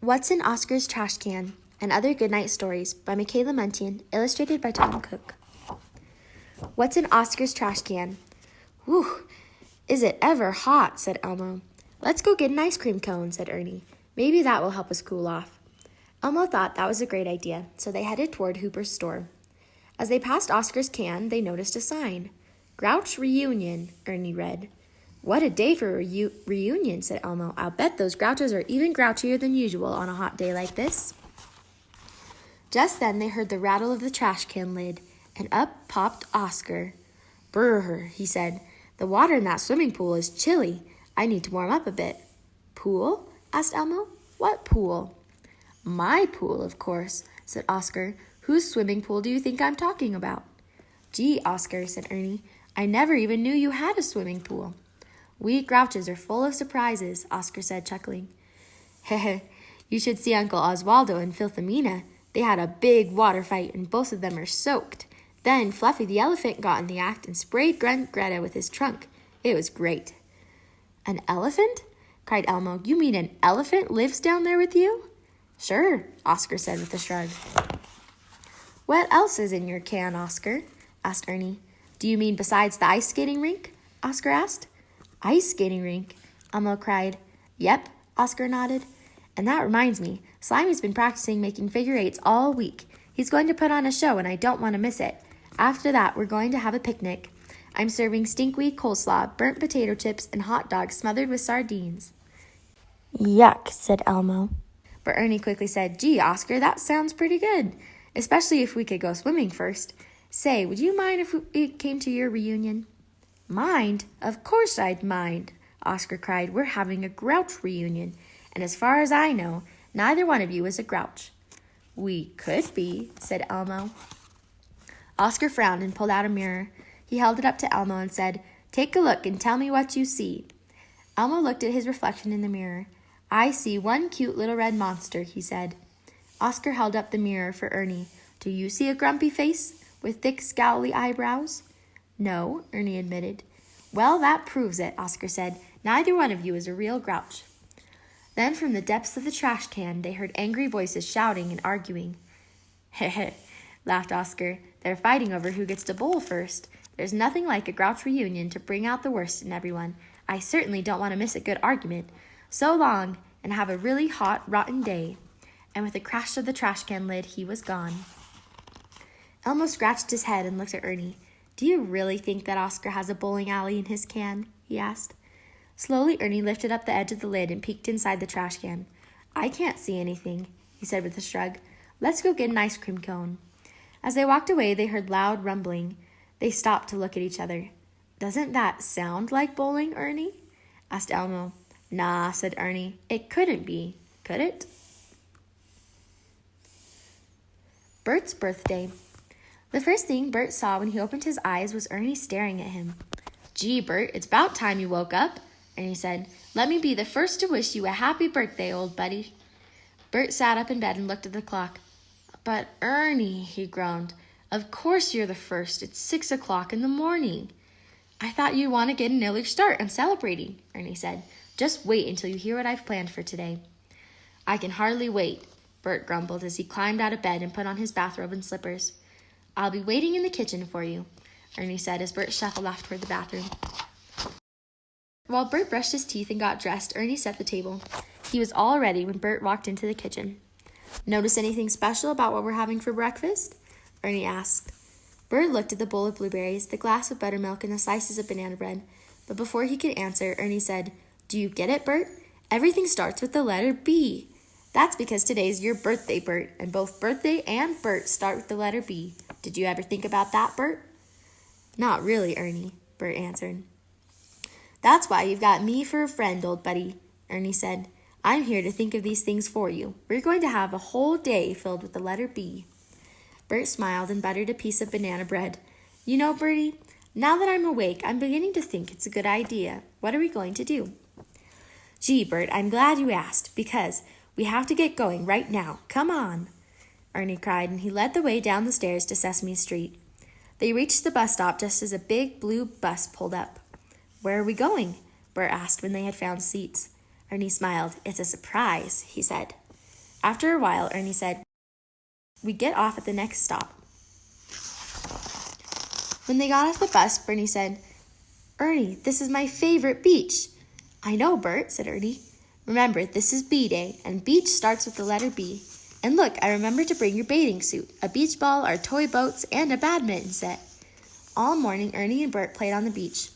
What's in Oscar's Trash Can? And Other Goodnight Stories by Michaela Muntean, illustrated by Tom Cooke. What's in Oscar's trash can? Whew, is it ever hot, said Elmo. Let's go get an ice cream cone, said Ernie. Maybe that will help us cool off. Elmo thought that was a great idea, so they headed toward Hooper's store. As they passed Oscar's can, they noticed a sign. Grouch Reunion, Ernie read. What a day for a reunion, said Elmo. I'll bet those grouches are even grouchier than usual on a hot day like this. Just then they heard the rattle of the trash can lid, and up popped Oscar. Brr, he said. The water in that swimming pool is chilly. I need to warm up a bit. Pool? Asked Elmo. What pool? My pool, of course, said Oscar. Whose swimming pool do you think I'm talking about? Gee, Oscar, said Ernie. I never even knew you had a swimming pool. We grouches are full of surprises, Oscar said, chuckling. Heh, you should see Uncle Oswaldo and Philomena. They had a big water fight, and both of them are soaked. Then Fluffy the elephant got in the act and sprayed Grunt Greta with his trunk. It was great. An elephant? Cried Elmo. You mean an elephant lives down there with you? Sure, Oscar said with a shrug. What else is in your can, Oscar? Asked Ernie. Do you mean besides the ice skating rink? Oscar asked. Ice skating rink? Elmo cried. Yep, Oscar nodded. And that reminds me, Slimy's been practicing making figure eights all week. He's going to put on a show and I don't want to miss it. After that, we're going to have a picnic. I'm serving stinkweed coleslaw, burnt potato chips, and hot dogs smothered with sardines. Yuck, said Elmo. But Ernie quickly said, Gee, Oscar, that sounds pretty good, especially if we could go swimming first. Say, would you mind if it came to your reunion? Mind? Of course I'd mind, Oscar cried. We're having a grouch reunion, and as far as I know, neither one of you is a grouch. We could be, said Elmo. Oscar frowned and pulled out a mirror. He held it up to Elmo and said, Take a look and tell me what you see. Elmo looked at his reflection in the mirror. I see one cute little red monster, he said. Oscar held up the mirror for Ernie. Do you see a grumpy face with thick, scowly eyebrows? No, Ernie admitted. Well, that proves it, Oscar said. Neither one of you is a real grouch. Then from the depths of the trash can, they heard angry voices shouting and arguing. Heh, laughed Oscar. They're fighting over who gets to bowl first. There's nothing like a grouch reunion to bring out the worst in everyone. I certainly don't want to miss a good argument. So long, and have a really hot, rotten day. And with a crash of the trash can lid, he was gone. Elmo scratched his head and looked at Ernie. Do you really think that Oscar has a bowling alley in his can? He asked. Slowly, Ernie lifted up the edge of the lid and peeked inside the trash can. I can't see anything, he said with a shrug. Let's go get an ice cream cone. As they walked away, they heard loud rumbling. They stopped to look at each other. Doesn't that sound like bowling, Ernie? Asked Elmo. Nah, said Ernie. It couldn't be, could it? Berts Birthday. The first thing Bert saw when he opened his eyes was Ernie staring at him. Gee, Bert, it's about time you woke up, Ernie said. Let me be the first to wish you a happy birthday, old buddy. Bert sat up in bed and looked at the clock. But Ernie, he groaned, of course you're the first. It's 6 o'clock in the morning. I thought you'd want to get an early start on celebrating, Ernie said. Just wait until you hear what I've planned for today. I can hardly wait, Bert grumbled as he climbed out of bed and put on his bathrobe and slippers. I'll be waiting in the kitchen for you, Ernie said as Bert shuffled off toward the bathroom. While Bert brushed his teeth and got dressed, Ernie set the table. He was all ready when Bert walked into the kitchen. Notice anything special about what we're having for breakfast? Ernie asked. Bert looked at the bowl of blueberries, the glass of buttermilk, and the slices of banana bread. But before he could answer, Ernie said, Do you get it, Bert? Everything starts with the letter B. That's because today's your birthday, Bert, and both birthday and Bert start with the letter B. Did you ever think about that, Bert? Not really, Ernie, Bert answered. That's why you've got me for a friend, old buddy, Ernie said. I'm here to think of these things for you. We're going to have a whole day filled with the letter B. Bert smiled and buttered a piece of banana bread. You know, Bertie, now that I'm awake, I'm beginning to think it's a good idea. What are we going to do? Gee, Bert, I'm glad you asked, because we have to get going right now. Come on, Ernie cried, and he led the way down the stairs to Sesame Street. They reached the bus stop just as a big blue bus pulled up. Where are we going? Bert asked when they had found seats. Ernie smiled. It's a surprise, he said. After a while, Ernie said, "We get off at the next stop." When they got off the bus, Bernie said, "Ernie, this is my favorite beach." "I know, Bert," said Ernie. "Remember, this is B Day, and beach starts with the letter B. And look, I remembered to bring your bathing suit, a beach ball, our toy boats, and a badminton set." All morning, Ernie and Bert played on the beach.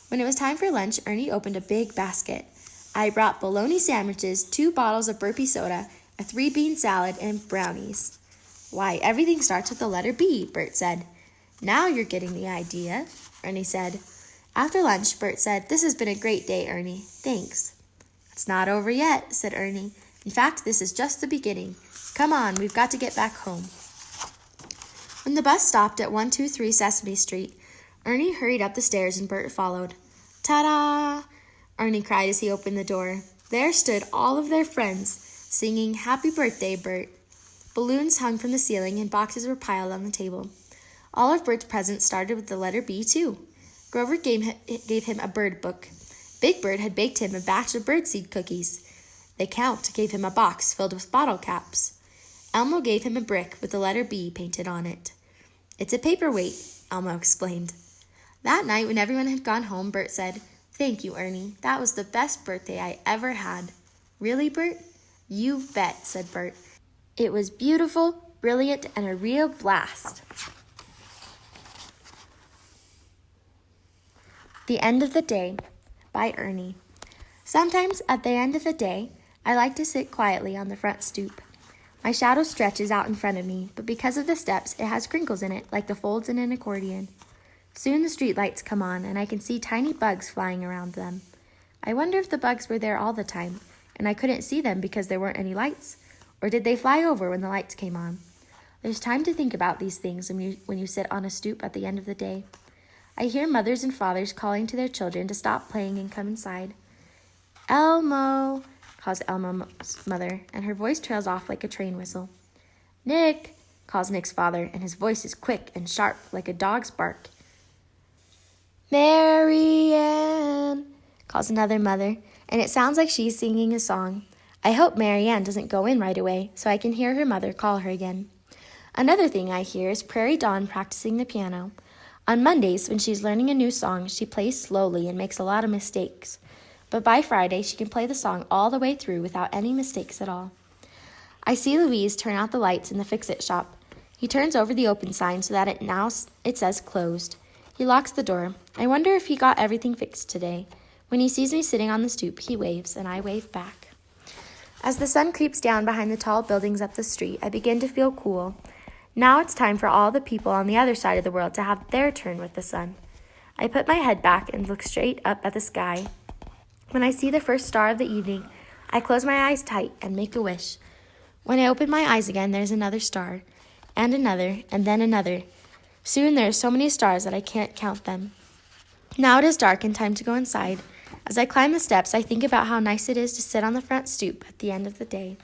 When it was time for lunch, Ernie opened a big basket. "I brought bologna sandwiches, 2 bottles of burpee soda, a 3-bean salad, and brownies." "Why, everything starts with the letter B," Bert said. "Now you're getting the idea," Ernie said. After lunch, Bert said, "This has been a great day, Ernie. Thanks." "It's not over yet," said Ernie. "In fact, this is just the beginning. Come on, we've got to get back home." When the bus stopped at 123 Sesame Street, Ernie hurried up the stairs and Bert followed. "Ta-da!" Ernie cried as he opened the door. There stood all of their friends, singing "Happy Birthday, Bert." Balloons hung from the ceiling and boxes were piled on the table. All of Bert's presents started with the letter B, too. Grover gave him a bird book. Big Bird had baked him a batch of birdseed cookies. The Count gave him a box filled with bottle caps. Elmo gave him a brick with the letter B painted on it. "It's a paperweight," Elmo explained. That night, when everyone had gone home, Bert said, "Thank you, Ernie. That was the best birthday I ever had." "Really, Bert?" "You bet," said Bert. "It was beautiful, brilliant, and a real blast." The End of the Day by Ernie. Sometimes at the end of the day, I like to sit quietly on the front stoop. My shadow stretches out in front of me, but because of the steps, it has crinkles in it like the folds in an accordion. Soon the street lights come on, and I can see tiny bugs flying around them. I wonder if the bugs were there all the time, and I couldn't see them because there weren't any lights, or did they fly over when the lights came on? There's time to think about these things when you sit on a stoop at the end of the day. I hear mothers and fathers calling to their children to stop playing and come inside. "Elmo," calls Elmo's mother, and her voice trails off like a train whistle. "Nick," calls Nick's father, and his voice is quick and sharp like a dog's bark. "Marianne," calls another mother, and it sounds like she's singing a song. I hope Marianne doesn't go in right away, so I can hear her mother call her again. Another thing I hear is Prairie Dawn practicing the piano. On Mondays, when she's learning a new song, she plays slowly and makes a lot of mistakes. But by Friday, she can play the song all the way through without any mistakes at all. I see Louise turn out the lights in the fix-it shop. He turns over the open sign so that it says closed. He locks the door. I wonder if he got everything fixed today. When he sees me sitting on the stoop, he waves, and I wave back. As the sun creeps down behind the tall buildings up the street, I begin to feel cool. Now it's time for all the people on the other side of the world to have their turn with the sun. I put my head back and look straight up at the sky. When I see the first star of the evening, I close my eyes tight and make a wish. When I open my eyes again, there's another star, and then another. Soon there are so many stars that I can't count them. Now it is dark and time to go inside. As I climb the steps, I think about how nice it is to sit on the front stoop at the end of the day.